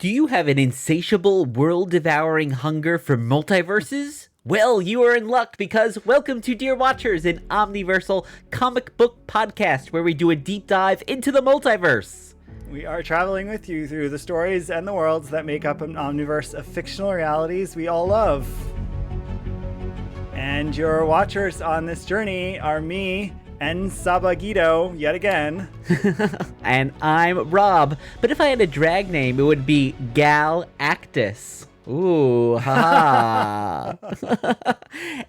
Do you have an insatiable, world-devouring hunger for multiverses? Well, you are in luck because welcome to Dear Watchers, an omniversal comic book podcast where we do a deep dive into the multiverse. We are traveling with you through the stories and the worlds that make up an omniverse of fictional realities we all love. And your watchers on this journey are me and Sabagido, yet again. And I'm Rob, but if I had a drag name, it would be Galactus. Ooh, ha!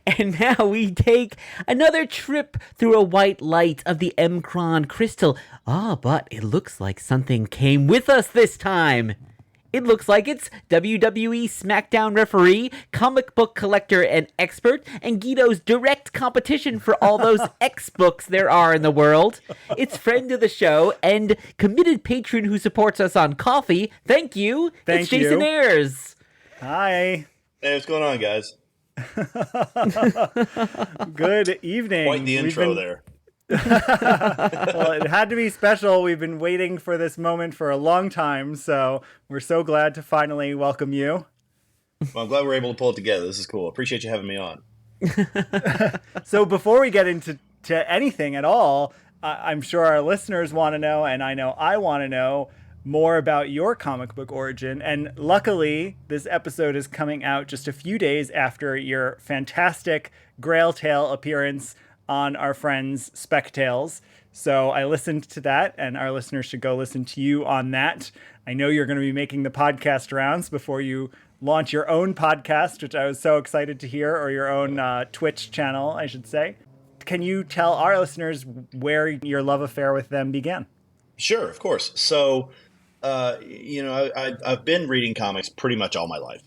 And now we take another trip through a white light of the M'Kron crystal. But it looks like something came with us this time. It looks like it's WWE SmackDown referee, comic book collector and expert, and Guido's direct competition for all those X-books there are in the world. It's friend of the show and committed patron who supports us on Ko-fi. Thank you. It's Jason Ayers. Hi. Hey, what's going on, guys? Good evening. Quite the intro there. Well, it had to be special. We've been waiting for this moment for a long time, so we're so glad to finally welcome you. Well, I'm glad we're able to pull it together. This is cool. Appreciate you having me on. So before we get into anything at all, I'm sure our listeners want to know, and I know I want to know, more about your comic book origin. And luckily, this episode is coming out just a few days after your fantastic Grail Tale appearance on our friends Spec Tales. So I listened to that, and our listeners should go listen to you on that. I know you're going to be making the podcast rounds before you launch your own podcast, which I was so excited to hear, or your own Twitch channel, I should say. Can you tell our listeners where your love affair with them began? Sure, of course. So, I've been reading comics pretty much all my life,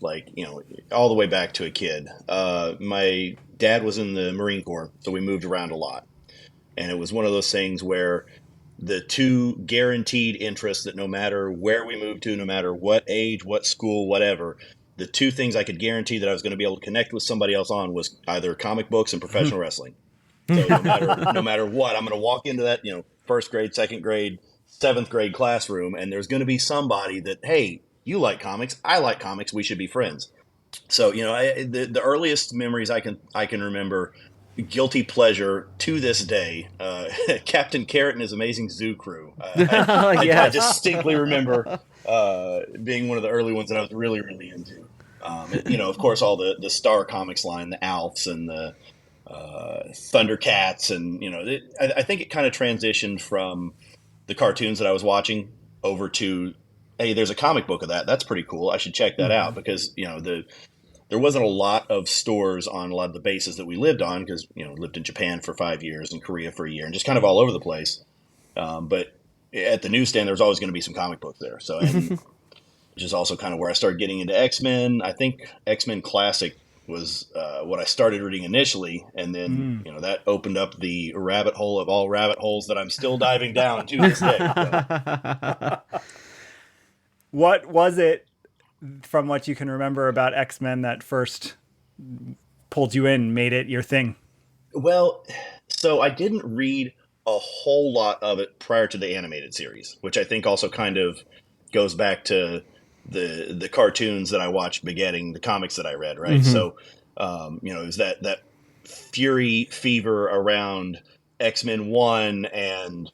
all the way back to a kid. My dad was in the Marine Corps, so we moved around a lot. And it was one of those things where the two guaranteed interests that no matter where we moved to, no matter what age, what school, whatever, the two things I could guarantee that I was going to be able to connect with somebody else on was either comic books and professional wrestling. So no matter what, I'm going to walk into that, first grade, second grade, seventh grade classroom, and there's going to be somebody that, hey, you like comics, I like comics, we should be friends. So, the earliest memories I can remember, guilty pleasure to this day, Captain Carrot and his Amazing Zoo Crew. I distinctly remember being one of the early ones that I was really, really into. Of course, all the Star Comics line, the Alfs and the Thundercats, and, I think it kind of transitioned from the cartoons that I was watching over to, hey, there's a comic book of that. That's pretty cool. I should check that out, because, there wasn't a lot of stores on a lot of the bases that we lived on, because, lived in Japan for 5 years and Korea for a year and just kind of all over the place. But at the newsstand, there's always going to be some comic books there. So, which is also kind of where I started getting into X-Men. I think X-Men Classic was what I started reading initially. And then, that opened up the rabbit hole of all rabbit holes that I'm still diving down to this day. So. What was it, from what you can remember about X-Men, that first pulled you in, made it your thing? Well, so I didn't read a whole lot of it prior to the animated series, which I think also kind of goes back to the cartoons that I watched begetting the comics that I read, right? Mm-hmm. So, it was that fury fever around X-Men 1 and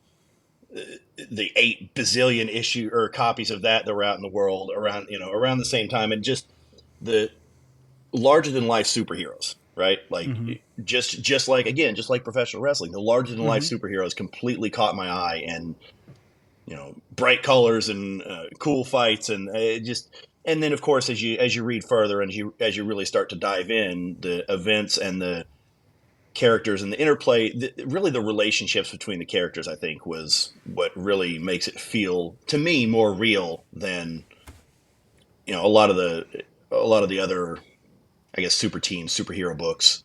the 8 bazillion issue or copies of that were out in the world around the same time, and just the larger than life superheroes, right? Like just like professional wrestling, the larger than life superheroes completely caught my eye, and bright colors and cool fights, and and then of course as you read further and as you really start to dive in, the events and the characters and the interplay, really the relationships between the characters, I think, was what really makes it feel to me more real than a lot of the other, I guess, superhero books.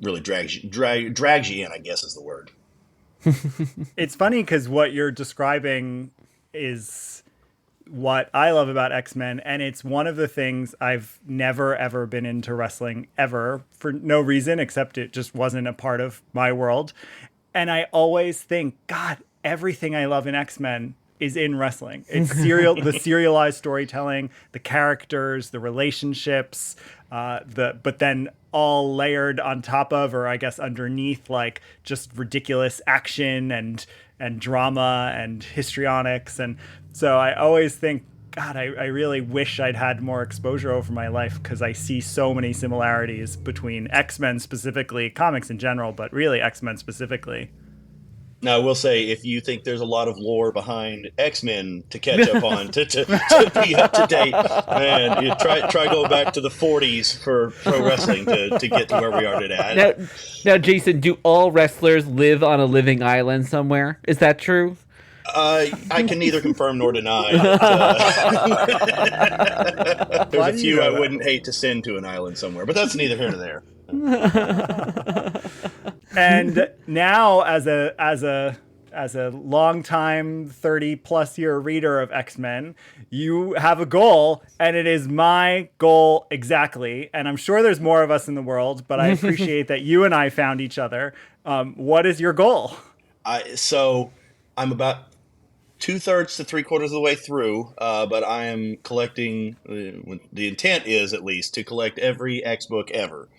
Really drags you in, I guess is the word. It's funny because what you're describing is what I love about X-Men, and it's one of the things I've never, ever been into wrestling, ever, for no reason, except it just wasn't a part of my world. And I always think, God, everything I love in X-Men is in wrestling. It's the serialized storytelling, the characters, the relationships, but then all layered on top of, or I guess underneath, like just ridiculous action and drama and histrionics. And so I always think, God, I really wish I'd had more exposure over my life, because I see so many similarities between X-Men specifically, comics in general, but really X-Men specifically. Now, I will say, if you think there's a lot of lore behind X-Men to catch up on, to be up to date, man, you try going back to the 40s for pro wrestling to get to where we are today. Now, Jason, do all wrestlers live on a living island somewhere? Is that true? I can neither confirm nor deny. There's a few I wouldn't hate to send to an island somewhere, but that's neither here nor there. And now, as a longtime 30+ year reader of X-Men, you have a goal, and it is my goal exactly. And I'm sure there's more of us in the world, but I appreciate that you and I found each other. What is your goal? So I'm about 2/3 to 3/4 of the way through, but I am collecting. The intent is at least to collect every X book ever,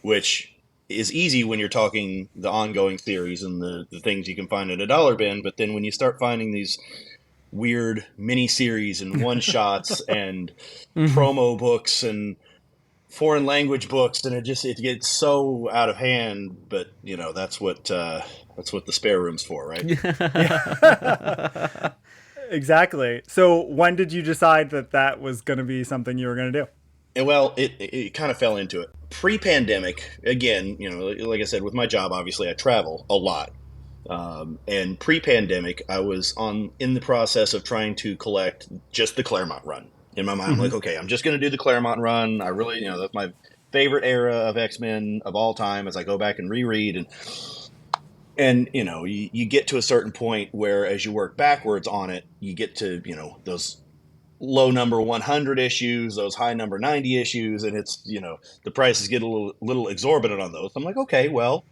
which is easy when you're talking the ongoing series and the things you can find at a dollar bin. But then when you start finding these weird mini series and one shots and promo books and foreign language books, and it gets so out of hand. But that's what the spare room's for, right? Exactly. So when did you decide that was going to be something you were going to do? Well, it kind of fell into it. Pre-pandemic, again, like I said, with my job, obviously I travel a lot. And pre-pandemic, I was in the process of trying to collect just the Claremont run. In my mind, I'm like, okay, I'm just going to do the Claremont run. I really, that's my favorite era of X-Men of all time as I go back and reread. And you get to a certain point where as you work backwards on it, you get to, those low number 100 issues, those high number 90 issues, and it's, the prices get a little exorbitant on those. I'm like, okay, well,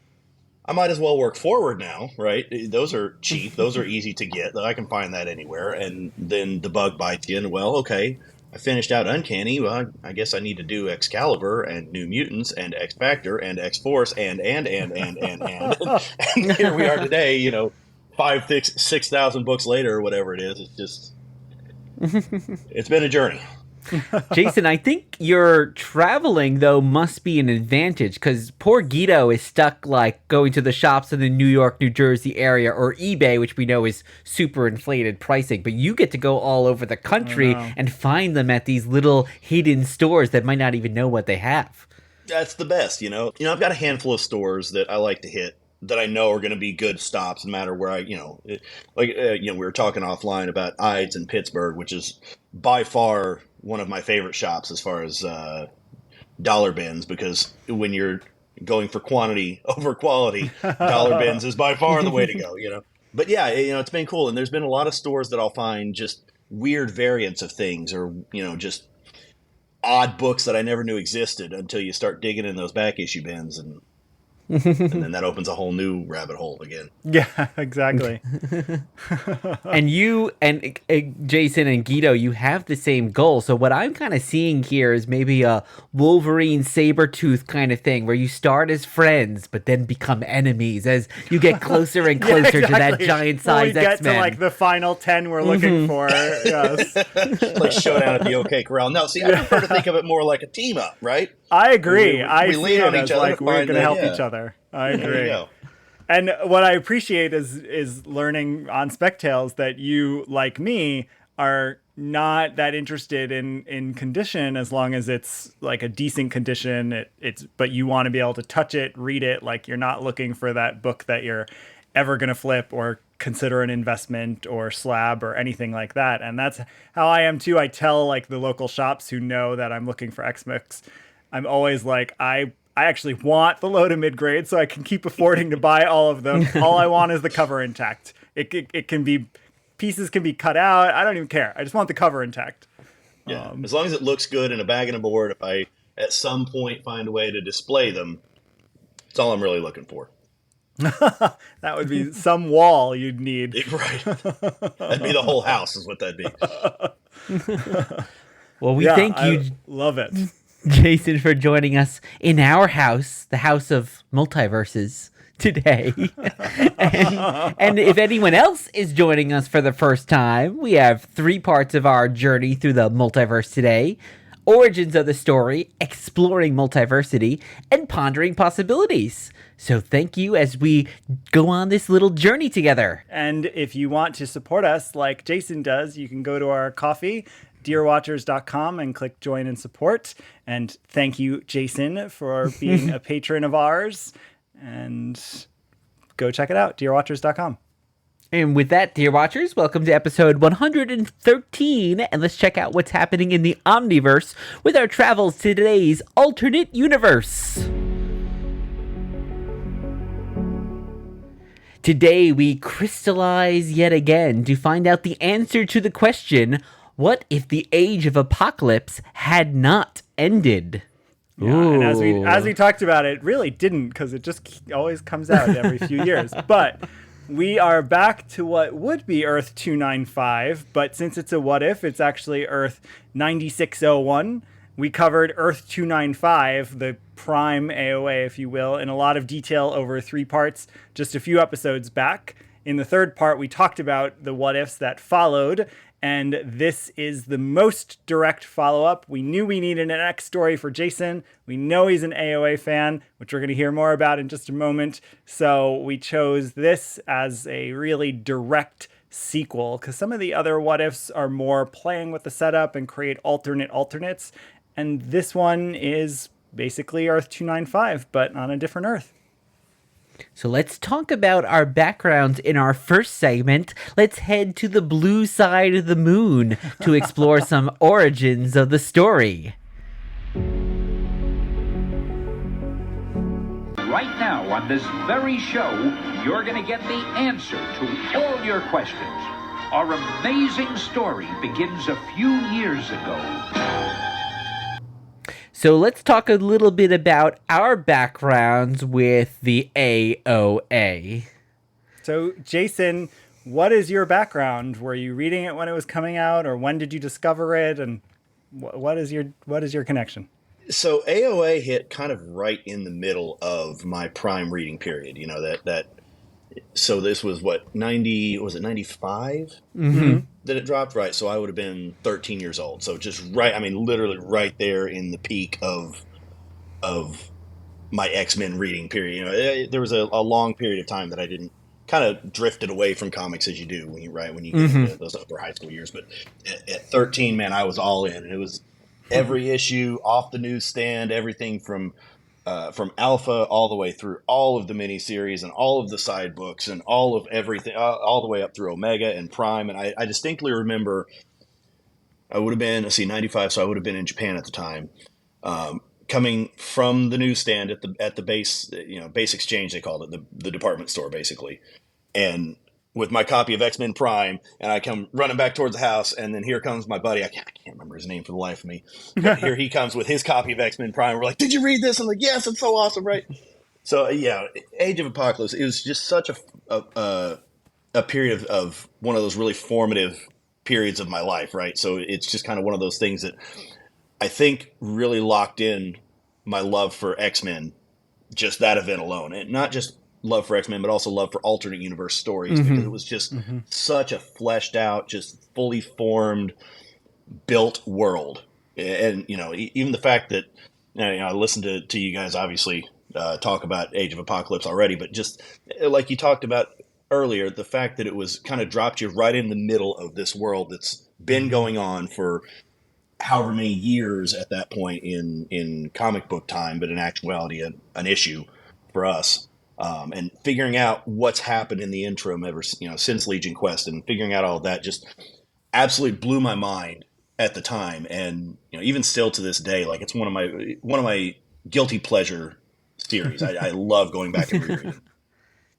I might as well work forward now, right? Those are cheap. Those are easy to get. I can find that anywhere. And then the bug bites you, and well, okay, I finished out Uncanny. Well, I guess I need to do Excalibur and New Mutants and X Factor and X Force and and here we are today, 6,000 books later or whatever it is. It's just, it's been a journey. Jason, I think your traveling, though, must be an advantage, because poor Guido is stuck, like, going to the shops in the New York, New Jersey area, or eBay, which we know is super inflated pricing, but you get to go all over the country and find them at these little hidden stores that might not even know what they have. That's the best, I've got a handful of stores that I like to hit that I know are going to be good stops no matter where we were talking offline about Ides in Pittsburgh, which is by far one of my favorite shops as far as dollar bins, because when you're going for quantity over quality, dollar bins is by far the way to go, But yeah, it's been cool. And there's been a lot of stores that I'll find just weird variants of things, or, just odd books that I never knew existed until you start digging in those back issue bins, and then that opens a whole new rabbit hole again. Yeah, exactly. And you and Jason and Guido, you have the same goal. So what I'm kind of seeing here is maybe a Wolverine Sabretooth kind of thing, where you start as friends but then become enemies as you get closer and closer to that giant size X-Men. We get to like the final 10 we're looking for. Yes. Like Showdown at the OK Corral. No, see, I prefer to think of it more like a team up, right? I agree. We lean on each other, like we're going to help each other. I agree. And what I appreciate is learning on Spec Tales that you, like me, are not that interested in condition, as long as it's like a decent condition. But you want to be able to touch it, read it. Like, you're not looking for that book that you're ever going to flip or consider an investment or slab or anything like that. And that's how I am too. I tell like the local shops who know that I'm looking for X-Mix, I'm always like, I actually want the low to mid grade so I can keep affording to buy all of them. All I want is the cover intact. It can be, pieces can be cut out. I don't even care. I just want the cover intact. Yeah. As long as it looks good in a bag and a board, if I at some point find a way to display them, that's all I'm really looking for. That would be some wall you'd need. Right. That'd be the whole house is what that'd be. Well, we Yeah, thank I you, love it. Jason, for joining us in our house, the house of multiverses, today. and if anyone else is joining us for the first time, we have 3 parts of our journey through the multiverse today: origins of the story, exploring multiversity, and pondering possibilities. So thank you as we go on this little journey together. And if you want to support us like Jason does, you can go to our coffee, dearwatchers.com, and click join and support. And thank you, Jason, for being a patron of ours. And go check it out, dearwatchers.com. And with that, dear watchers, welcome to episode 113, and let's check out what's happening in the Omniverse with our travels to today's alternate universe. Today, we crystallize yet again to find out the answer to the question, what if the Age of Apocalypse had not ended? Yeah, and as we talked about, it really didn't, because it just always comes out every few years. But we are back to what would be Earth 295, but since it's a what if, it's actually Earth 9601. We covered Earth 295, the prime AOA, if you will, in a lot of detail over 3 parts just a few episodes back. In the 3rd part, we talked about the what ifs that followed, and this is the most direct follow-up. We knew we needed an X story for Jason. We know he's an AOA fan, which we're going to hear more about in just a moment. So we chose this as a really direct sequel, because some of the other what ifs are more playing with the setup and create alternates. And this one is basically Earth 295, but on a different Earth. So let's talk about our backgrounds in our first segment. Let's head to the blue side of the moon to explore some origins of the story. Right now, on this very show, you're going to get the answer to all your questions. Our amazing story begins a few years ago. So let's talk a little bit about our backgrounds with the AOA. So, Jason, what is your background? Were you reading it when it was coming out, or when did you discover it? And what is your connection? So AOA hit kind of right in the middle of my prime reading period. You know, that so this was what, 90, was it 95 that it dropped? Right. So I would have been 13 years old. So just right, I mean, literally right there in the peak of my X-Men reading period. You know, there was a long period of time that I didn't, kind of drifted away from comics as you do when you get into those upper high school years. But at 13, man, I was all in. It was every issue off the newsstand, everything from Alpha all the way through all of the miniseries and all of the side books and all of everything, all the way up through Omega and Prime. And I distinctly remember I would have been, 95, so I would have been in Japan at the time, coming from the newsstand at the base, base exchange, they called it, the department store, basically. And with my copy of X-Men Prime, and I come running back towards the house, and then here comes my buddy. I can't remember his name for the life of me. But here he comes with his copy of X-Men Prime. We're like, "Did you read this?" I'm like, "Yes, it's so awesome, right?" So yeah, Age of Apocalypse. It was just such a period of one of those really formative periods of my life, right? So it's just kind of one of those things that I think really locked in my love for X-Men. Just that event alone, and not just love for X-Men, but also love for alternate universe stories, because it was just such a fleshed out, just fully formed, built world. And, even the fact that, I listened to you guys obviously talk about Age of Apocalypse already, but just like you talked about earlier, the fact that it was kind of dropped you right in the middle of this world that's been going on for however many years at that point in comic book time, but in actuality, an issue for us. And figuring out what's happened in the interim ever, since Legion Quest, and figuring out all of that just absolutely blew my mind at the time. And, even still to this day, like, it's one of my guilty pleasure series. I love going back and rereading.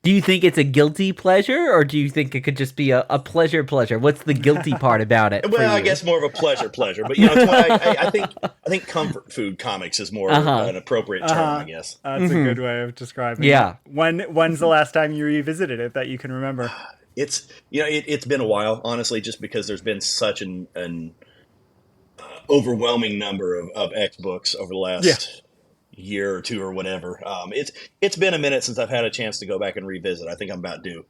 Do you think it's a guilty pleasure, or do you think it could just be a pleasure? What's the guilty part about it? Well, I guess more of a pleasure, but you know, it's what I think comfort food comics is more an appropriate term, I guess. That's a good way of describing Yeah. it. When's the last time you revisited it that you can remember? It's it's been a while, honestly, just because there's been such an overwhelming number of X books over the last year or two or whatever. It's been a minute since I've had a chance to go back and revisit. I think I'm about due.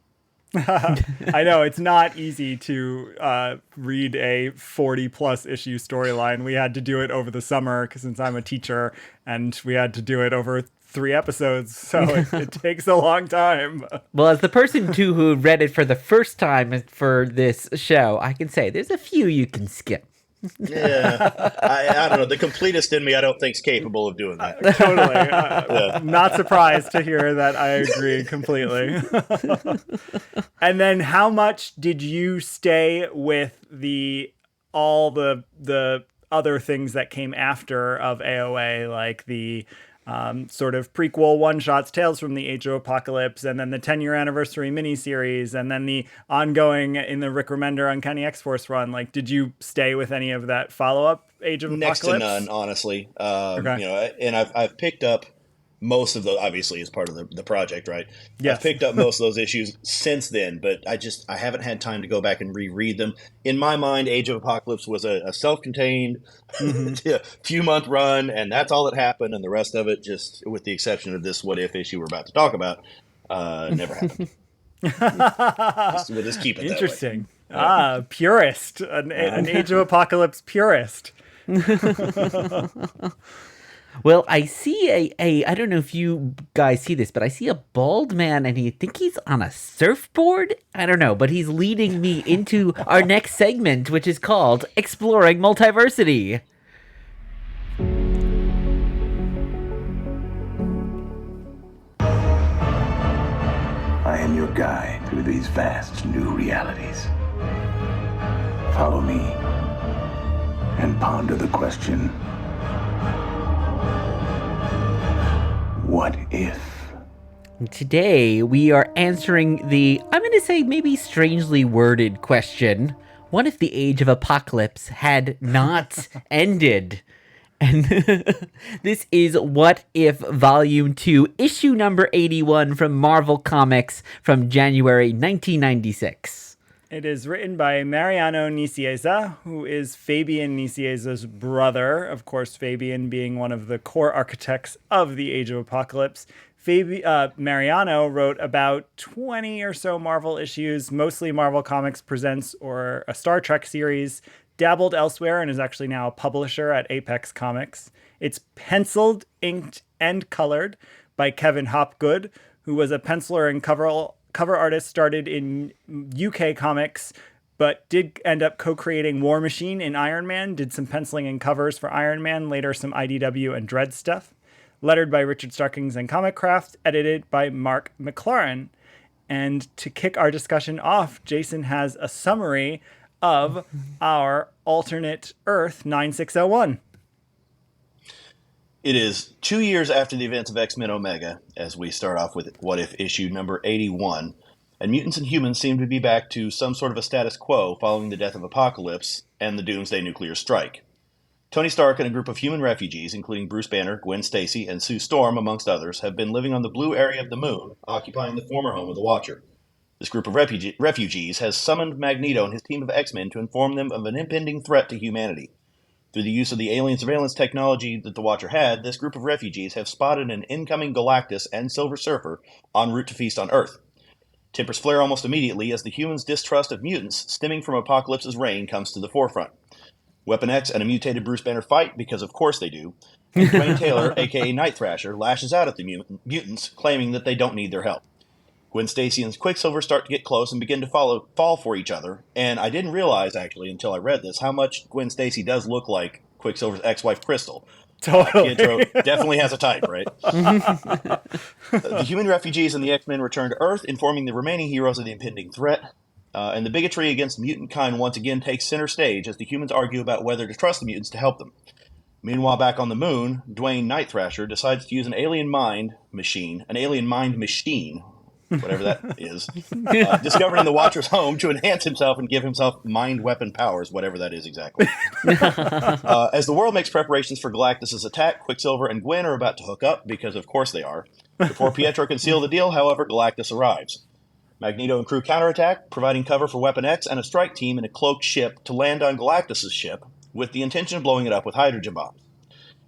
I know it's not easy to read a 40-plus issue storyline. We had to do it over the summer since I'm a teacher, and we had to do it over 3 episodes, so it takes a long time. Well, as the person too who read it for the first time for this show, I can say there's a few you can skip. Yeah, I don't know. The completist in me, I don't think, is capable of doing that. Totally. Not surprised to hear that. I agree completely. And then how much did you stay with all the other things that came after of AOA, like the sort of prequel one-shots, Tales from the Age of Apocalypse, and then the 10-year anniversary miniseries, and then the ongoing in the Rick Remender Uncanny X-Force run? Like, did you stay with any of that follow-up Age of Next Apocalypse? to none, honestly. Okay. You know, and I've picked up most of those, obviously, as part of the project, right? Yes. I've picked up most of those issues since then, but I haven't had time to go back and reread them. In my mind, Age of Apocalypse was a self-contained few-month run, and that's all that happened, and the rest of it, just with the exception of this what-if issue we're about to talk about, never happened. We'll just keep it Interesting. That way. Purist. An Age of Apocalypse purist. Well, I see I don't know if you guys see this, but I see a bald man, and I think he's on a surfboard. I don't know, but he's leading me into our next segment, which is called Exploring Multiversity. I am your guide through these vast new realities. Follow me and ponder the question, what if? Today, we are answering I'm going to say maybe strangely worded question. What if the Age of Apocalypse had not ended? And this is What If Volume 2, issue number 81 from Marvel Comics from January 1996. It is written by Mariano Nicieza, who is Fabian Nicieza's brother. Of course, Fabian being one of the core architects of the Age of Apocalypse. Mariano wrote about 20 or so Marvel issues, mostly Marvel Comics Presents or a Star Trek series, dabbled elsewhere, and is actually now a publisher at Apex Comics. It's penciled, inked, and colored by Kevin Hopgood, who was a penciler and cover artist, started in UK comics, but did end up co-creating War Machine in Iron Man, did some penciling and covers for Iron Man, later some IDW and Dread stuff. Lettered by Richard Starkings and Comic Craft, edited by Mark McLaren. And to kick our discussion off, Jason has a summary of our alternate Earth 9601. It is 2 years after the events of X-Men Omega, as we start off with What If issue number 81, and mutants and humans seem to be back to some sort of a status quo following the death of Apocalypse and the Doomsday nuclear strike. Tony Stark and a group of human refugees, including Bruce Banner, Gwen Stacey, and Sue Storm, amongst others, have been living on the blue area of the moon, occupying the former home of the Watcher. This group of refugees has summoned Magneto and his team of X-Men to inform them of an impending threat to humanity. Through the use of the alien surveillance technology that the Watcher had, this group of refugees have spotted an incoming Galactus and Silver Surfer en route to feast on Earth. Tempers flare almost immediately as the humans' distrust of mutants stemming from Apocalypse's reign comes to the forefront. Weapon X and a mutated Bruce Banner fight, because of course they do, and Dwayne Taylor, a.k.a. Night Thrasher, lashes out at the mutants, claiming that they don't need their help. Gwen Stacey and Quicksilver start to get close and begin to fall for each other, and I didn't realize, actually, until I read this, how much Gwen Stacey does look like Quicksilver's ex-wife, Crystal. Totally. Pietro definitely has a type, right? The human refugees and the X-Men return to Earth, informing the remaining heroes of the impending threat. And the bigotry against mutant kind once again takes center stage as the humans argue about whether to trust the mutants to help them. Meanwhile, back on the moon, Dwayne Night Thrasher decides to use an alien mind machine, whatever that is, discovering the Watcher's home to enhance himself and give himself mind weapon powers, whatever that is exactly. As the world makes preparations for Galactus' attack, Quicksilver and Gwen are about to hook up, because of course they are. Before Pietro can seal the deal, however, Galactus arrives. Magneto and crew counterattack, providing cover for Weapon X and a strike team in a cloaked ship to land on Galactus' ship, with the intention of blowing it up with hydrogen bombs.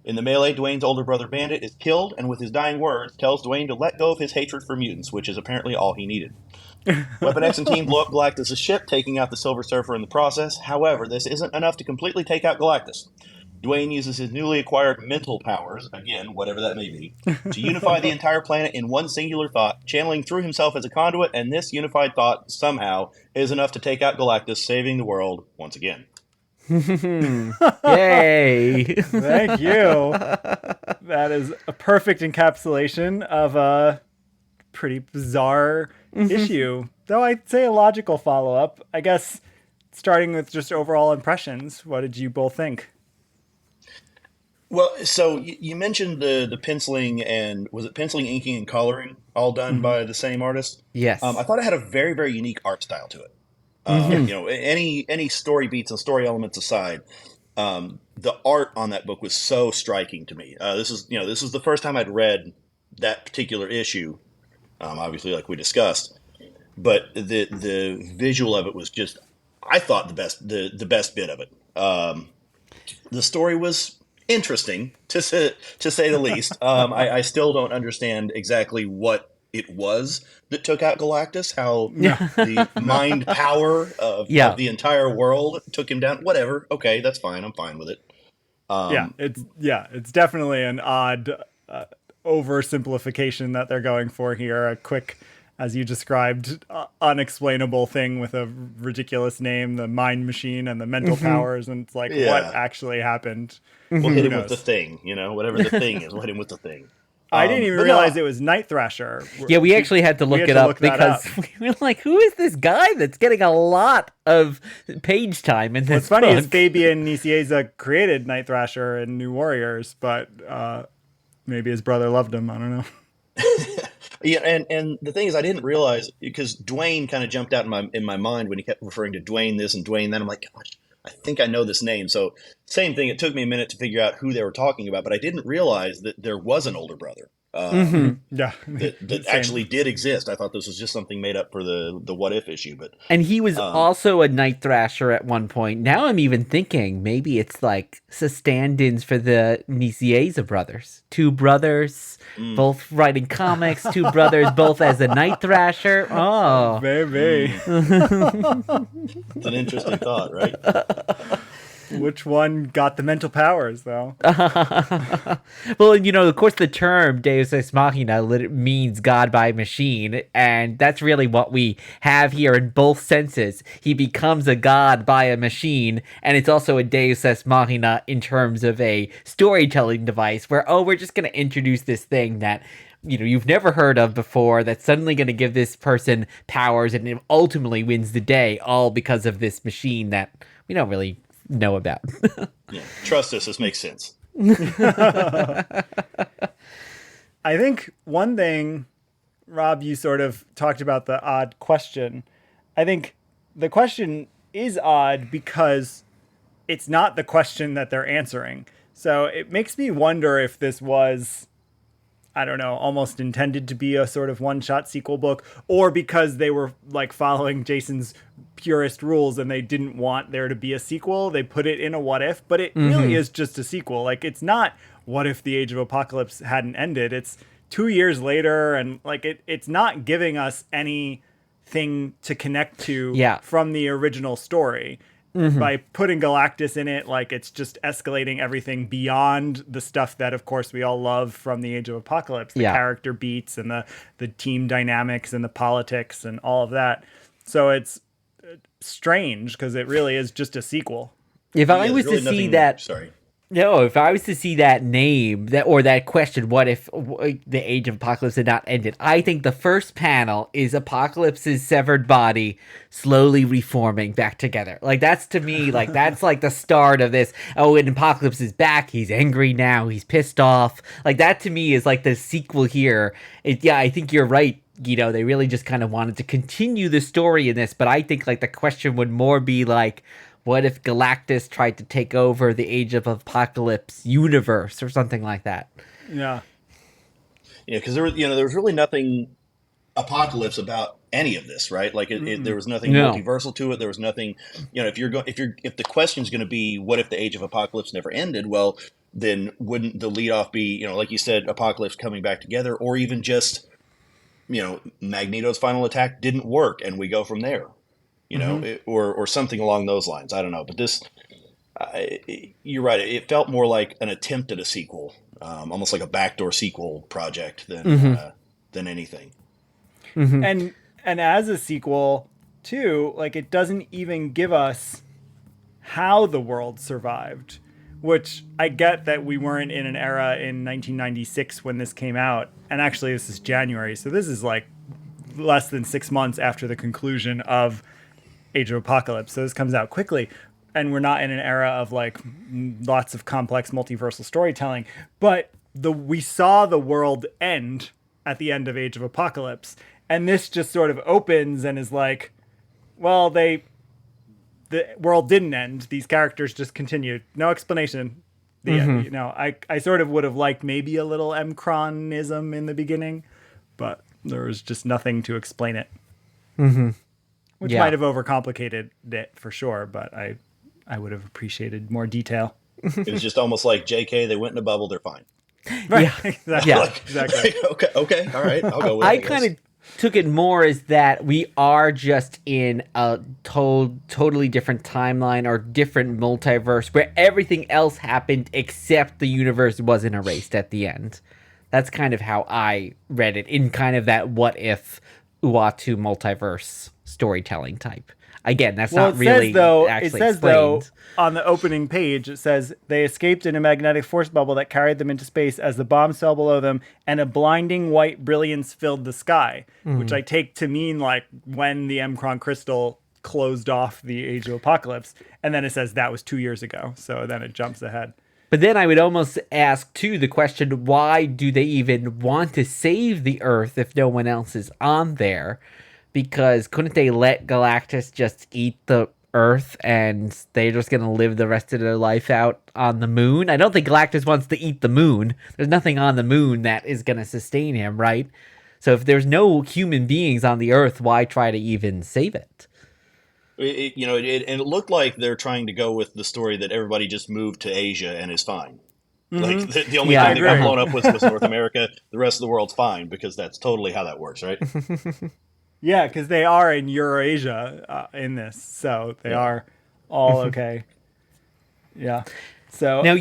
In the melee, Dwayne's older brother Bandit is killed, and with his dying words, tells Dwayne to let go of his hatred for mutants, which is apparently all he needed. Weapon X and team blow up Galactus' ship, taking out the Silver Surfer in the process. However, this isn't enough to completely take out Galactus. Dwayne uses his newly acquired mental powers, again, whatever that may be, to unify the entire planet in one singular thought, channeling through himself as a conduit, and this unified thought, somehow, is enough to take out Galactus, saving the world once again. Yay! Thank you. That is a perfect encapsulation of a pretty bizarre issue. Though I'd say a logical follow-up. I guess starting with just overall impressions, what did you both think? Well, so you mentioned the penciling, and was it penciling, inking, and coloring, all done by the same artist? Yes. I thought it had a very, very unique art style to it. You know, any story beats and story elements aside, the art on that book was so striking to me. This is the first time I'd read that particular issue, obviously, like we discussed, but the visual of it was just, I thought, the best bit of it. The story was interesting, to say the least. I still don't understand exactly what it was that took out Galactus, how the mind power of the entire world took him down. Whatever. Okay, that's fine. I'm fine with it. It's definitely an odd oversimplification that they're going for here. A quick, as you described, unexplainable thing with a ridiculous name, the mind machine and the mental powers, and it's like, what actually happened? We'll hit him with the thing, whatever the thing is. We'll hit him with the thing. I didn't even realize it was Night Thrasher. Yeah, we actually had to look it up because we were like, who is this guy that's getting a lot of page time in this What's funny book? is Fabian Nicieza created Night Thrasher and New Warriors, but maybe his brother loved him. I don't know. Yeah, and the thing is, I didn't realize, because Dwayne kind of jumped out in my mind when he kept referring to Dwayne this and Dwayne that. I'm like, gosh, I think I know this name. So same thing. It took me a minute to figure out who they were talking about, but I didn't realize that there was an older brother. That actually did exist. I thought this was just something made up for the What If issue, and he was also a Night Thrasher at one point. Now I'm even thinking maybe it's like stand-ins for the Nicieza brothers. Two brothers, both writing comics. Two brothers, both as a Night Thrasher. Oh, maybe. It's an interesting thought, right? Which one got the mental powers, though? Well, of course, the term Deus Ex Machina means God by machine, and that's really what we have here in both senses. He becomes a god by a machine, and it's also a Deus Ex Machina in terms of a storytelling device where, we're just going to introduce this thing that you've never heard of before, that's suddenly going to give this person powers, and it ultimately wins the day, all because of this machine that we don't really know about. Yeah, trust us, this makes sense. I think one thing, Rob, you sort of talked about the odd question. I think the question is odd because it's not the question that they're answering. So it makes me wonder if this was, I don't know, almost intended to be a sort of one-shot sequel book, or because they were like following Jason's purist rules and they didn't want there to be a sequel, they put it in a What If, but it really is just a sequel. Like, it's not what if the Age of Apocalypse hadn't ended. It's 2 years later, and like it's not giving us anything to connect to from the original story. By putting Galactus in it, like, it's just escalating everything beyond the stuff that, of course, we all love from the Age of Apocalypse, the character beats and the team dynamics and the politics and all of that. So it's strange because it really is just a sequel. If I was to see that, if I was to see that name, that question, what if the Age of Apocalypse had not ended? I think the first panel is Apocalypse's severed body slowly reforming back together. Like, that's, to me, like, that's like the start of this. Oh, and Apocalypse is back. He's angry now. He's pissed off. Like, that to me is like the sequel here. I think you're right, they really just kind of wanted to continue the story in this. But I think like the question would more be like, what if Galactus tried to take over the Age of Apocalypse universe or something like that? Yeah. Yeah, because there was really nothing Apocalypse about any of this, right? Like there was nothing multiversal to it. There was nothing, if the question's going to be, what if the Age of Apocalypse never ended? Well, then wouldn't the leadoff be, like you said, Apocalypse coming back together, or even just, Magneto's final attack didn't work and we go from there, or something along those lines. I don't know, but this, you're right. It felt more like an attempt at a sequel, almost like a backdoor sequel project than anything. And as a sequel too, like it doesn't even give us how the world survived, which I get that we weren't in an era in 1996 when this came out. And actually this is January. So this is like less than 6 months after the conclusion of Age of Apocalypse. So this comes out quickly, and we're not in an era of like lots of complex multiversal storytelling, but we saw the world end at the end of Age of Apocalypse. And this just sort of opens and is like, well, the world didn't end. These characters just continued. No explanation. I sort of would have liked maybe a little Mcronism in the beginning, but there was just nothing to explain it. Which might have overcomplicated it for sure, but I would have appreciated more detail. It was just almost like, JK, they went in a bubble, they're fine. Right. Yeah. Exactly. Yeah. Exactly. Okay, all right, I'll go with it. I kind of took it more as that we are just in a totally different timeline or different multiverse where everything else happened except the universe wasn't erased at the end. That's kind of how I read it, in kind of that what if Uatu multiverse storytelling type. Again, that's not really actually explained. Though, on the opening page, it says they escaped in a magnetic force bubble that carried them into space as the bombs fell below them and a blinding white brilliance filled the sky, which I take to mean like when the Mcron crystal closed off the Age of Apocalypse. And then it says that was 2 years ago. So then it jumps ahead. But then I would almost ask, too, the question, why do they even want to save the Earth if no one else is on there? Because couldn't they let Galactus just eat the Earth and they're just going to live the rest of their life out on the moon? I don't think Galactus wants to eat the moon. There's nothing on the moon that is going to sustain him, right? So if there's no human beings on the Earth, why try to even save it? And it looked like they're trying to go with the story that everybody just moved to Asia and is fine. Like the only thing that got blown up was North America. The rest of the world's fine, because that's totally how that works, right? Yeah, because they are in Eurasia in this, so they are all okay. Yeah. So now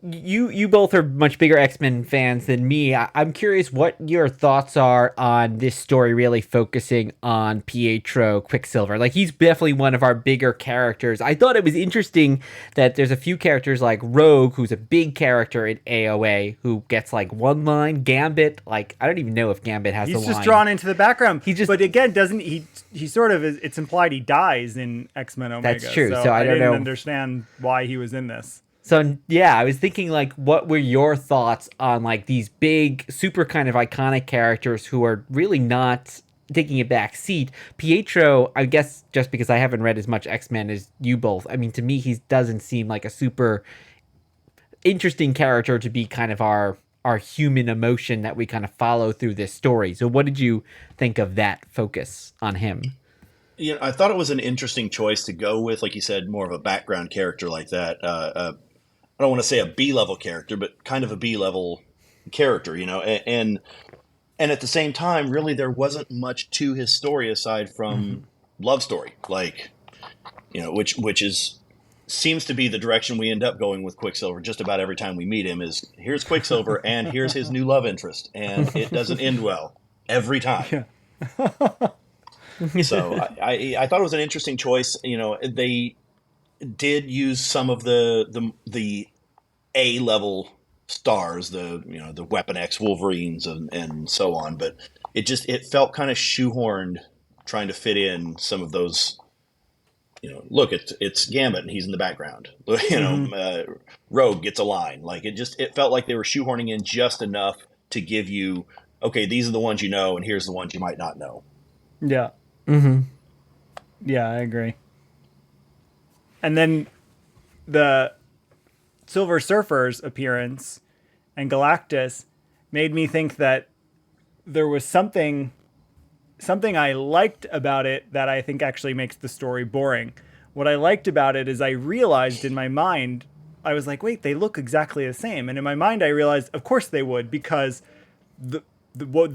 you both are much bigger X-Men fans than me. I'm curious what your thoughts are on this story really focusing on Pietro Quicksilver. Like, he's definitely one of our bigger characters. I thought it was interesting that there's a few characters like Rogue, who's a big character in AOA, who gets like one line. Gambit, like, I don't even know if Gambit has a line. He's just drawn into the background. But again, doesn't he sort of is, it's implied he dies in X-Men Omega. That's true. So I didn't understand why he was in this. So, yeah, I was thinking, like, what were your thoughts on, like, these big, super kind of iconic characters who are really not taking a back seat? Pietro, I guess just because I haven't read as much X-Men as you both, I mean, to me, he doesn't seem like a super interesting character to be kind of our human emotion that we kind of follow through this story. So what did you think of that focus on him? I thought it was an interesting choice to go with, like you said, more of a background character like that. I don't want to say a B-level character, but kind of a B-level character, and at the same time, really, there wasn't much to his story aside from love story, like, which seems to be the direction we end up going with Quicksilver just about every time we meet him. Is here's Quicksilver and here's his new love interest, and it doesn't end well every time. So I thought it was an interesting choice. They did use some of the A-level stars, the Weapon X Wolverines and so on, but it felt kind of shoehorned, trying to fit in some of those. Look, it's Gambit and he's in the background. Rogue gets a line. Like it felt like they were shoehorning in just enough to give you okay, these are the ones you know, and here's the ones you might not know. Yeah. Mm-hmm. Yeah, I agree. And then the Silver Surfer's appearance and Galactus made me think that there was something I liked about it that I think actually makes the story boring. What I liked about it is I realized in my mind, I was like, wait, they look exactly the same. And in my mind, I realized, of course they would, because the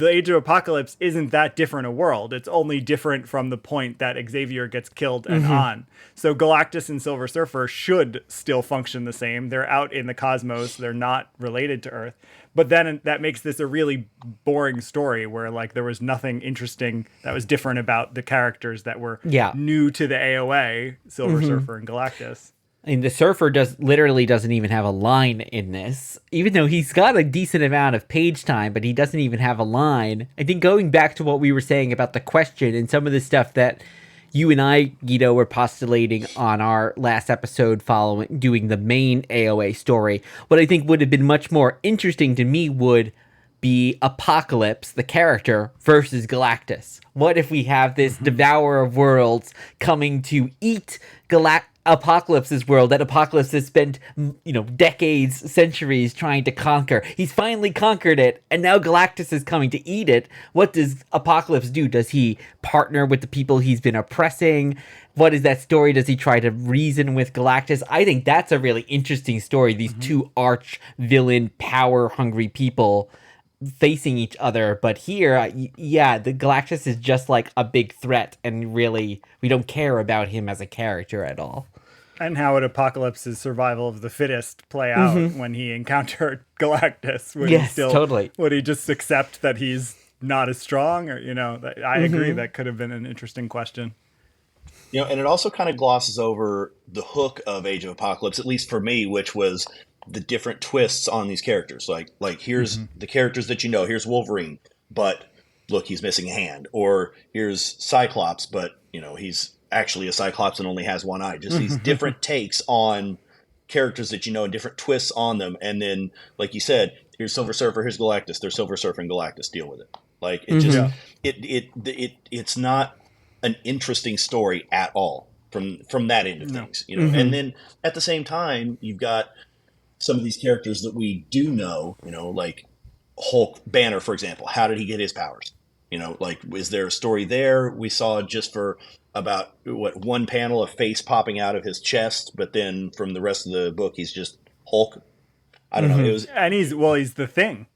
Age of Apocalypse isn't that different a world. It's only different from the point that Xavier gets killed and on. So Galactus and Silver Surfer should still function the same. They're out in the cosmos. They're not related to Earth. But then that makes this a really boring story where like there was nothing interesting that was different about the characters that were new to the AOA, Silver Surfer and Galactus. I mean, the Surfer literally doesn't even have a line in this, even though he's got a decent amount of page time, but he doesn't even have a line. I think going back to what we were saying about the question and some of the stuff that you and I, Guido, were postulating on our last episode doing the main AOA story, what I think would have been much more interesting to me would be Apocalypse, the character, versus Galactus. What if we have this devourer of worlds coming to eat Apocalypse's world that Apocalypse has spent, decades, centuries trying to conquer. He's finally conquered it, and now Galactus is coming to eat it. What does Apocalypse do? Does he partner with the people he's been oppressing? What is that story? Does he try to reason with Galactus? I think that's a really interesting story. These two arch-villain, power-hungry people facing each other, but here, the Galactus is just like a big threat, and really, we don't care about him as a character at all. And how would Apocalypse's survival of the fittest play out when he encountered Galactus? Would he just accept that he's not as strong? Or, I agree, that could have been an interesting question. And it also kind of glosses over the hook of Age of Apocalypse, at least for me, which was the different twists on these characters. Like here's the characters that here's Wolverine, but look, he's missing a hand. Or here's Cyclops, but he's actually a Cyclops and only has one eye. Just these different takes on characters that and different twists on them. And then, like you said, here's Silver Surfer, here's Galactus. There's Silver Surfer and Galactus. Deal with it. Like it just it's not an interesting story at all from that end of things. And then at the same time, you've got some of these characters that we do know, like Hulk Banner, for example. How did he get his powers? Is there a story there? We saw just for about one panel a face popping out of his chest, but then from the rest of the book, he's just Hulk. I don't know. It was, and he's the Thing.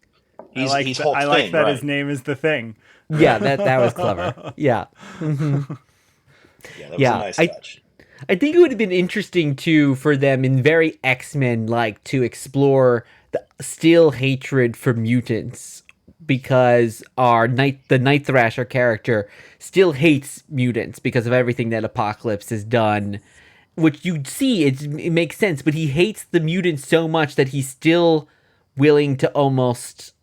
He's I like that right. His name is the Thing. Yeah, that was clever. Yeah. Yeah, that was a nice touch. I think it would have been interesting too for them in very X-Men like to explore the still hatred for mutants, because the Night Thrasher character still hates mutants because of everything that Apocalypse has done, which you'd see it makes sense, but he hates the mutants so much that he's still willing to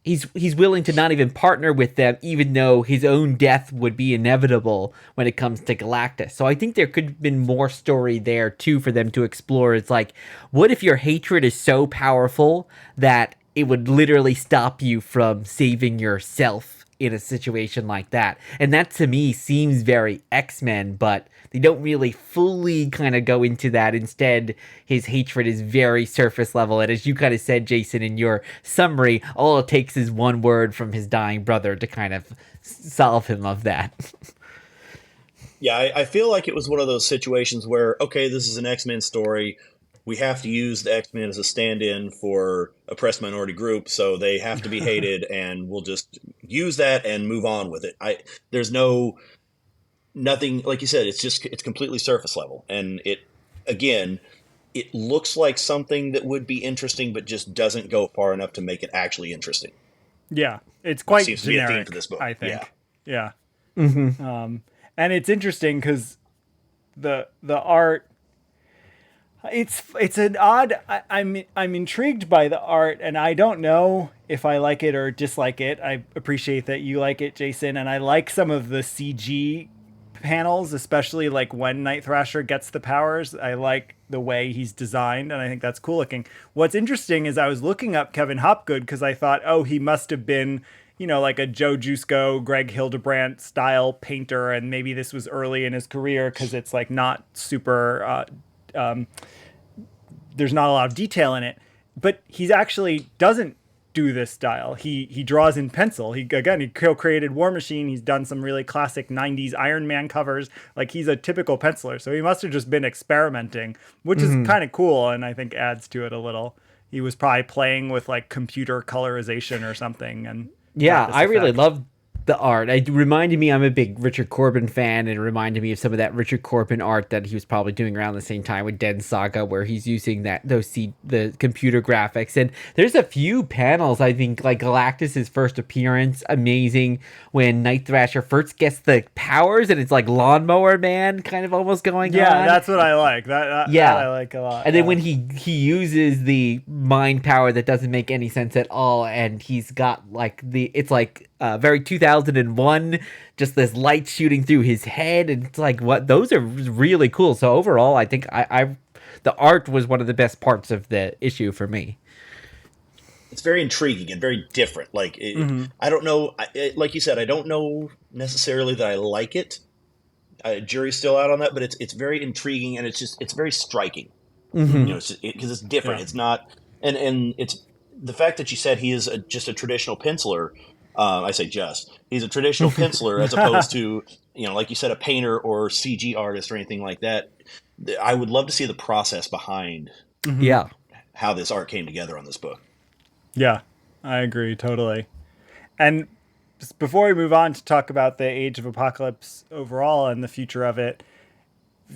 he's willing to not even partner with them, even though his own death would be inevitable when it comes to Galactus. So I think there could have been more story there too for them to explore. It's like, what if your hatred is so powerful that it would literally stop you from saving yourself in a situation like that? And that to me seems very X-Men, but they don't really fully kind of go into that. Instead, his hatred is very surface level. And as you kind of said, Jason, in your summary, all it takes is one word from his dying brother to kind of solve him of that. Yeah, I feel like it was one of those situations where, okay, this is an X-Men story. We have to use the X-Men as a stand-in for oppressed minority group, so they have to be hated, and we'll just use that and move on with it. There's nothing, like you said, it's completely surface level. And it looks like something that would be interesting, but just doesn't go far enough to make it actually interesting. Yeah, it's quite seems generic, to be a theme for this book. I think. Yeah. Mm-hmm. And it's interesting because the art, it's an odd. I'm intrigued by the art, and I don't know if I like it or dislike it. I appreciate that you like it, Jason, and I like some of the CG panels, especially like when Night Thrasher gets the powers. I like the way he's designed, and I think that's cool looking. What's interesting is I was looking up Kevin Hopgood because I thought, oh, he must have been like a Joe Jusko, Greg Hildebrandt style painter, and maybe this was early in his career because it's like not super. There's not a lot of detail in it, but he's actually doesn't do this style. He draws in pencil. He co-created War Machine. He's done some really classic 90s Iron Man covers. Like, he's a typical penciler. So he must have just been experimenting, which is kind of cool, and I think adds to it a little. He was probably playing with like computer colorization or something, and yeah, I really love the art. It reminded me, I'm a big Richard Corbin fan, and it reminded me of some of that Richard Corbin art that he was probably doing around the same time with Den Saga, where he's using the computer graphics. And there's a few panels, I think, like Galactus' first appearance, amazing, when Night Thrasher first gets the powers, and it's like Lawnmower Man kind of almost going on. Yeah, that's what I like. That I like a lot. And then when he uses the mind power that doesn't make any sense at all, and he's got like it's like very 2001, just this light shooting through his head, and it's like, what, those are really cool. So overall, I think the art was one of the best parts of the issue for me. It's very intriguing and very different. Like, I don't know, like you said, I don't know necessarily that I like it. Jury's still out on that, but it's very intriguing, and it's very striking. Because it's different. Yeah. It's not, and it's the fact that you said he is just a traditional penciler. I say he's a traditional penciler as opposed to, like you said, a painter or CG artist or anything like that. I would love to see the process behind how this art came together on this book. Yeah, I agree totally. And just before we move on to talk about the Age of Apocalypse overall and the future of it,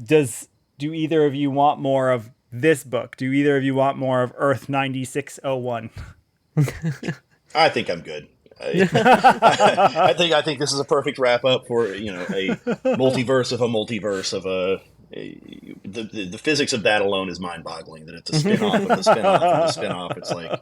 do either of you want more of this book? Do either of you want more of Earth 9601? I think I'm good. I think this is a perfect wrap up for a multiverse of a multiverse of the physics of that alone is mind boggling, that it's a spin off of a spin off of a spin off. It's like,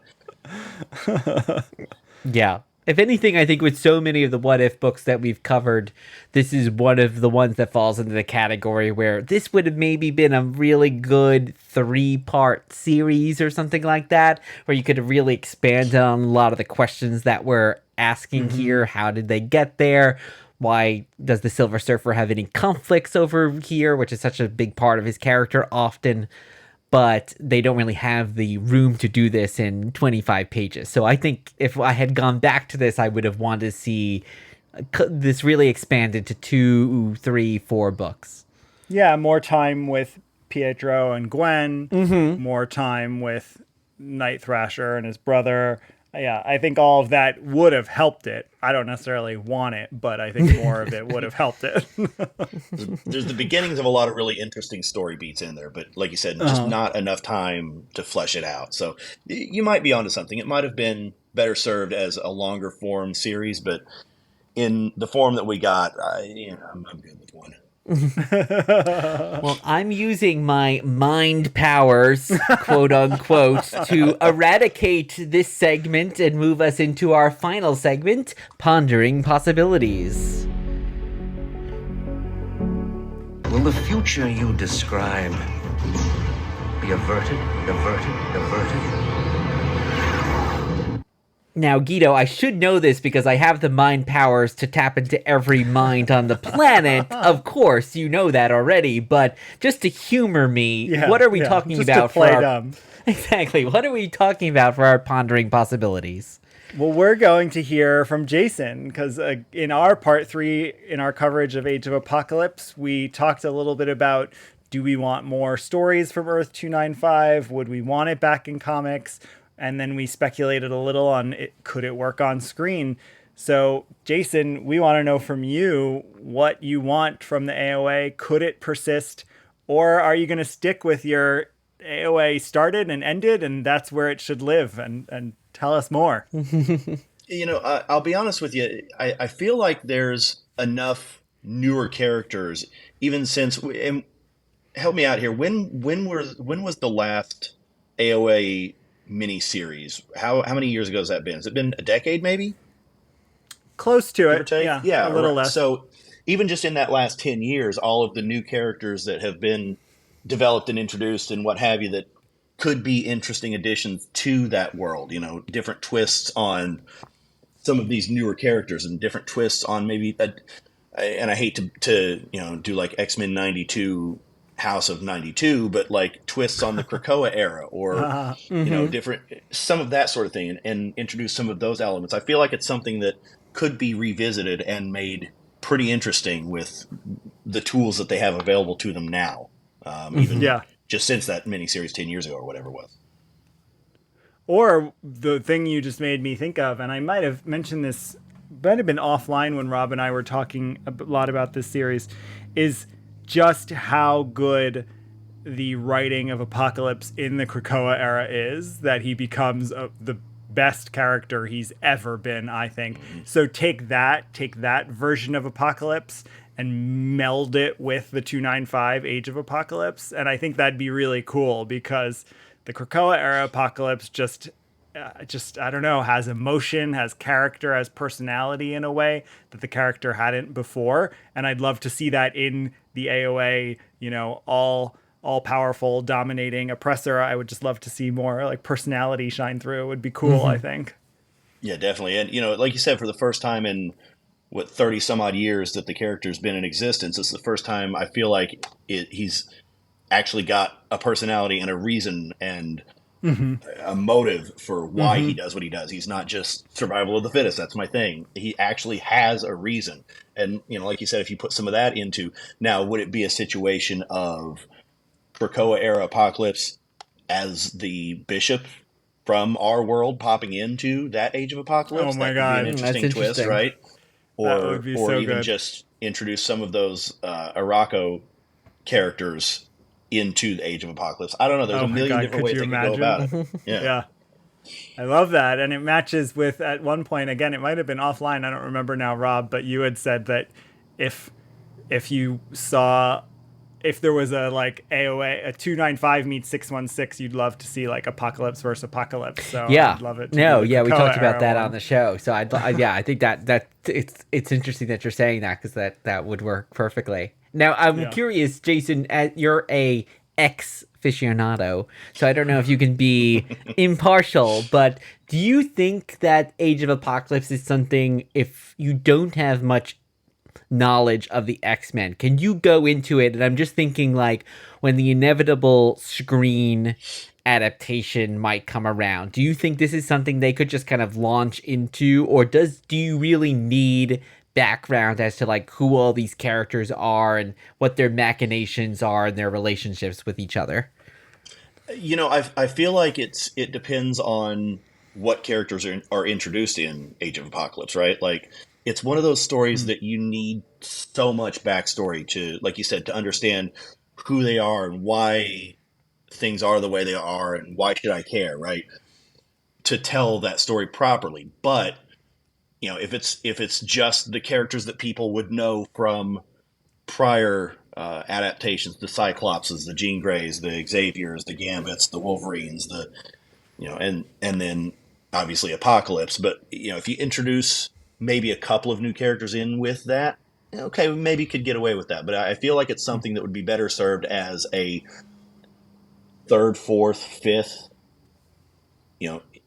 yeah. If anything, I think with so many of the What If books that we've covered, this is one of the ones that falls into the category where this would have maybe been a really good 3-part series or something like that, where you could have really expanded on a lot of the questions that we're asking here. How did they get there? Why does the Silver Surfer have any conflicts over here, which is such a big part of his character often? But they don't really have the room to do this in 25 pages. So I think if I had gone back to this, I would have wanted to see this really expanded to 2, 3, 4 books. Yeah, more time with Pietro and Gwen, more time with Night Thrasher and his brother. Yeah, I think all of that would have helped it. I don't necessarily want it, but I think more of it would have helped it. There's the beginnings of a lot of really interesting story beats in there, but like you said, just not enough time to flesh it out. So you might be onto something. It might have been better served as a longer form series, but in the form that we got, I'm good with one. Well, I'm using my mind powers, quote unquote, to eradicate this segment and move us into our final segment, Pondering Possibilities. Will the future you describe be averted, averted? Now, Guido, I should know this because I have the mind powers to tap into every mind on the planet. Of course, you know that already, but just to humor me, what are we talking about for our... dumb. Exactly. What are we talking about for our Pondering Possibilities? Well, we're going to hear from Jason because in our part 3, in our coverage of Age of Apocalypse, we talked a little bit about, do we want more stories from Earth 295? Would we want it back in comics? And then we speculated a little on could it work on screen? So, Jason, we want to know from you what you want from the AOA. Could it persist? Or are you going to stick with your AOA started and ended and that's where it should live? And tell us more. I'll be honest with you. I feel like there's enough newer characters, even since... And help me out here. When was the last AOA mini-series? How many years ago has that been? Has it been a decade, maybe? Close to it. Yeah, a little less. So even just in that last 10 years, all of the new characters that have been developed and introduced and what have you that could be interesting additions to that world, different twists on some of these newer characters and different twists on maybe and I hate to do like X-Men 92 House of 92, but like twists on the Krakoa era or different, some of that sort of thing, and introduce some of those elements. I feel like it's something that could be revisited and made pretty interesting with the tools that they have available to them now, even just since that miniseries 10 years ago or whatever it was. Or the thing you just made me think of, and I might have mentioned this, might have been offline when Rob and I were talking a lot about this series, is just how good the writing of Apocalypse in the Krakoa era is, that he becomes the best character he's ever been, I think. So take that version of Apocalypse and meld it with the 295 Age of Apocalypse, and I think that'd be really cool, because the Krakoa era Apocalypse just I don't know, has emotion, has character, has personality in a way that the character hadn't before, and I'd love to see that in the AOA, all powerful, dominating oppressor. I would just love to see more like personality shine through. It would be cool, I think. Yeah, definitely. And like you said, for the first time in 30 some odd years that the character's been in existence, it's the first time I feel like he's actually got a personality and a reason and a motive for why he does what he does. He's not just survival of the fittest. That's my thing. He actually has a reason. And, like you said, if you put some of that into, now, would it be a situation of Krakoa era Apocalypse as the bishop from our world popping into that Age of Apocalypse? Oh my that God. could be an interesting twist, right? That would be so even good. just introduce some of those Araco characters into the Age of Apocalypse. I don't know. There's a million different ways they can go about it. Yeah. I love that. And it matches with, at one point, again, it might have been offline, I don't remember now, Rob, but you had said that if there was a like AOA, a 295 meets 616, you'd love to see like Apocalypse versus Apocalypse. So Yeah. I'd love it. No, yeah, we talked about Krakoa that era on the show. So I think that it's interesting that you're saying that, because that would work perfectly. Now I'm curious, Jason, you're a ex-aficionado, so I don't know if you can be impartial, but do you think that Age of Apocalypse is something, if you don't have much knowledge of the X-Men, can you go into it? And I'm just thinking, like, when the inevitable screen adaptation might come around, do you think this is something they could just kind of launch into, or do you really need background as to like who all these characters are and what their machinations are and their relationships with each other? I feel like it depends on what characters are introduced in Age of Apocalypse, right? Like, it's one of those stories that you need so much backstory to, like you said, to understand who they are and why things are the way they are and why should I care, right? To tell that story properly. But if it's just the characters that people would know from prior adaptations, the Cyclopses, the Jean Greys, the Xaviers, the Gambits, the Wolverines, and then obviously Apocalypse. But if you introduce maybe a couple of new characters in with that, okay, maybe could get away with that. But I feel like it's something that would be better served as a third, fourth, fifth,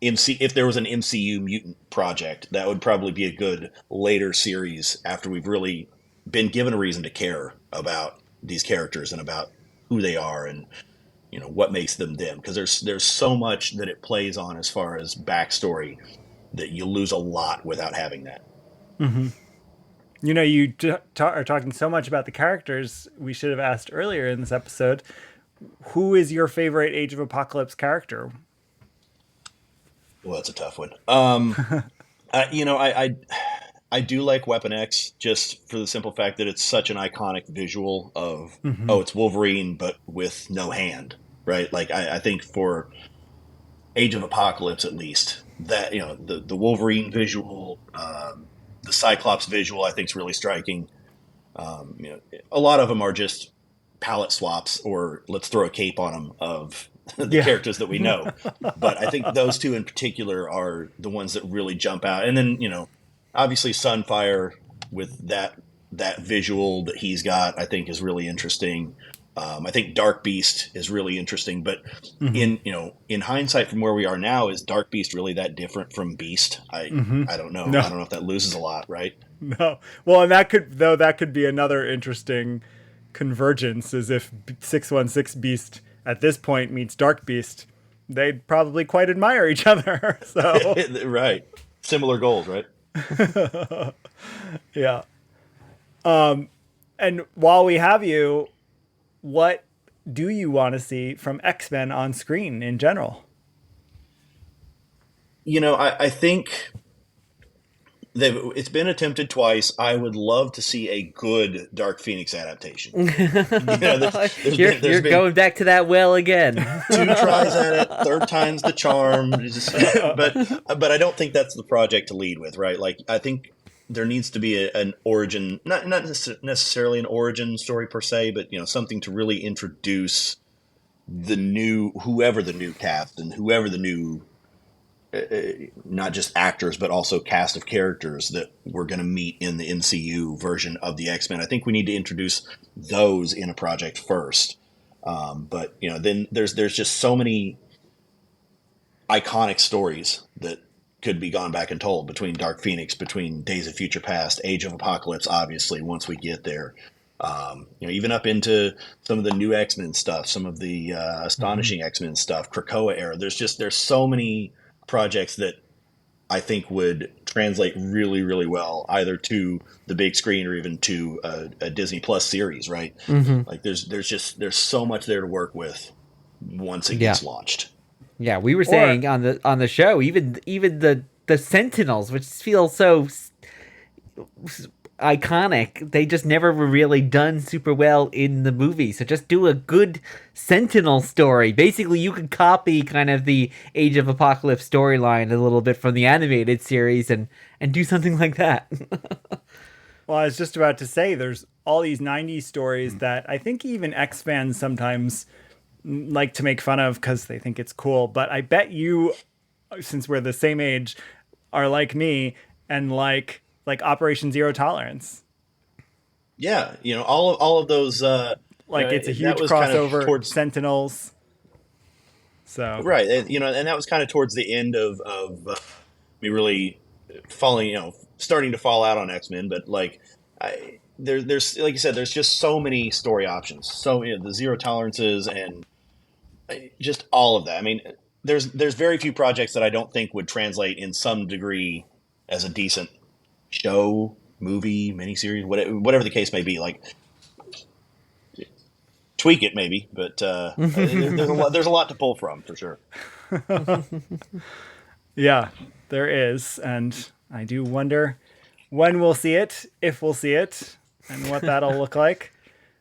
if there was an MCU mutant project, that would probably be a good later series after we've really been given a reason to care about these characters and about who they are and what makes them them. Because there's so much that it plays on as far as backstory that you lose a lot without having that. Mm-hmm. You are talking so much about the characters. We should have asked earlier in this episode, who is your favorite Age of Apocalypse character? Well, that's a tough one. I do like Weapon X, just for the simple fact that it's such an iconic visual of, it's Wolverine, but with no hand, right? Like, I think for Age of Apocalypse, at least, that, the Wolverine visual, the Cyclops visual, I think is really striking. A lot of them are just palette swaps or let's throw a cape on them of the characters that we know. But I think those two in particular are the ones that really jump out. And then, obviously Sunfire with that visual that he's got, I think is really interesting. I think Dark Beast is really interesting, but in hindsight, from where we are now, is Dark Beast really that different from Beast? I don't know. No. I don't know if that loses a lot, right? No. Well, and that could be another interesting convergence, is if 616 Beast at this point meets Dark Beast, they'd probably quite admire each other. So Right. Similar goals, right? yeah. And while we have you, what do you want to see from X-Men on screen in general? I think it's been attempted twice. I would love to see a good Dark Phoenix adaptation. You're going back to that well again. 2 tries at it, third time's the charm. But I don't think that's the project to lead with, right? Like, I think there needs to be an origin, not necessarily an origin story per se, but something to really introduce whoever the new cast and whoever the new not just actors but also cast of characters that we're going to meet in the MCU version of the X-Men. I think we need to introduce those in a project first. But then there's just so many iconic stories that could be gone back and told between Dark Phoenix, between Days of Future Past, Age of Apocalypse, obviously, once we get there. Even up into some of the new X-Men stuff, some of the astonishing X-Men stuff, Krakoa era. There's so many projects that I think would translate really, really well, either to the big screen or even to a Disney Plus series, right? Like there's so much there to work with once it gets launched. Yeah, we were saying on the show, even the Sentinels, which feel so iconic, they just never were really done super well in the movie. So just do a good Sentinel story. Basically, you could copy kind of the Age of Apocalypse storyline a little bit from the animated series and do something like that. Well, I was just about to say, there's all these 90s stories that I think even X fans sometimes like to make fun of because they think it's cool. But I bet you, since we're the same age, are like me and like Operation Zero Tolerance. Yeah, all of those. It's a huge crossover. Towards Sentinels. So right, and that was kind of towards the end of me really falling, starting to fall out on X-Men. But there's like you said, there's just so many story options. So the Zero Tolerances and just all of that. I mean, there's very few projects that I don't think would translate in some degree as a decent show, movie, miniseries, whatever the case may be. Like, tweak it maybe, but there's a lot to pull from for sure. Yeah, there is, and I do wonder when we'll see it, if we'll see it, and what that'll look like.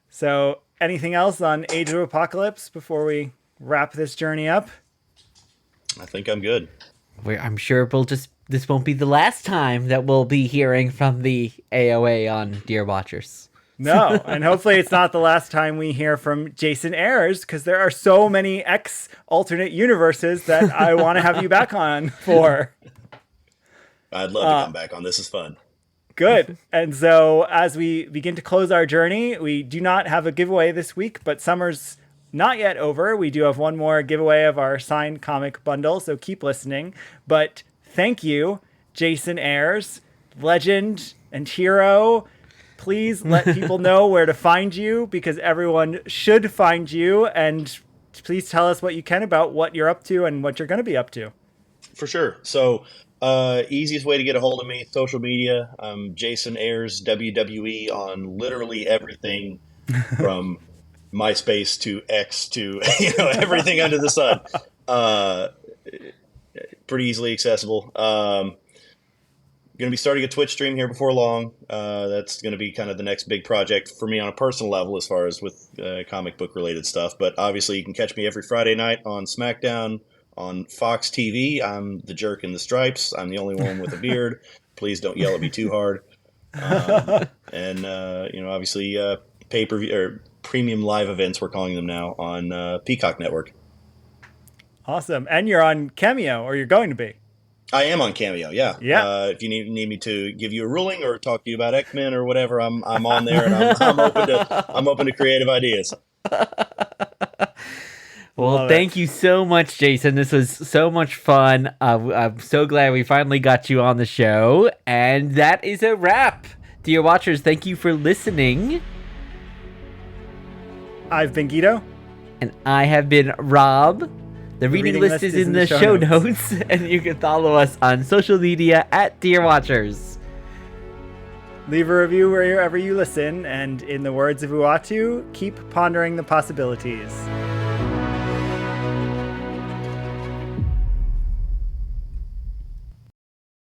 So, anything else on Age of Apocalypse before we wrap this journey up? I think I'm good. I'm sure this won't be the last time that we'll be hearing from the AOA on Dear Watchers. No, and hopefully it's not the last time we hear from Jason Ayers, because there are so many X alternate universes that I want to have you back on for. I'd love to come back on. This is fun. Good. And so as we begin to close our journey, we do not have a giveaway this week, but summer's not yet over. We do have one more giveaway of our signed comic bundle, so keep listening. But thank you, Jason Ayers, legend and hero. Please let people know where to find you, because everyone should find you. And please tell us what you can about what you're up to and what you're going to be up to. For sure. So easiest way to get a hold of me, social media, Jason Ayers, WWE, on literally everything from MySpace to X to everything under the sun. Pretty easily accessible. Going to be starting a Twitch stream here before long. That's going to be kind of the next big project for me on a personal level, as far as with comic book related stuff. But obviously, you can catch me every Friday night on SmackDown on Fox TV. I'm the jerk in the stripes. I'm the only one with a beard. Please don't yell at me too hard. And obviously, pay-per-view or premium live events, we're calling them now, on Peacock Network. Awesome. And you're on Cameo, or you're going to be. I am on Cameo, yeah. If you need me to give you a ruling or talk to you about X-Men or whatever, I'm on there, and I'm open to creative ideas. Well, Love thank it. you so much, Jason. This was so much fun. I'm so glad we finally got you on the show. And that is a wrap. Dear watchers, thank you for listening. I've been Guido. And I have been Rob. The reading list is in the show notes. And you can follow us on social media at Dear Watchers. Leave a review wherever you listen, and in the words of Uatu, keep pondering the possibilities.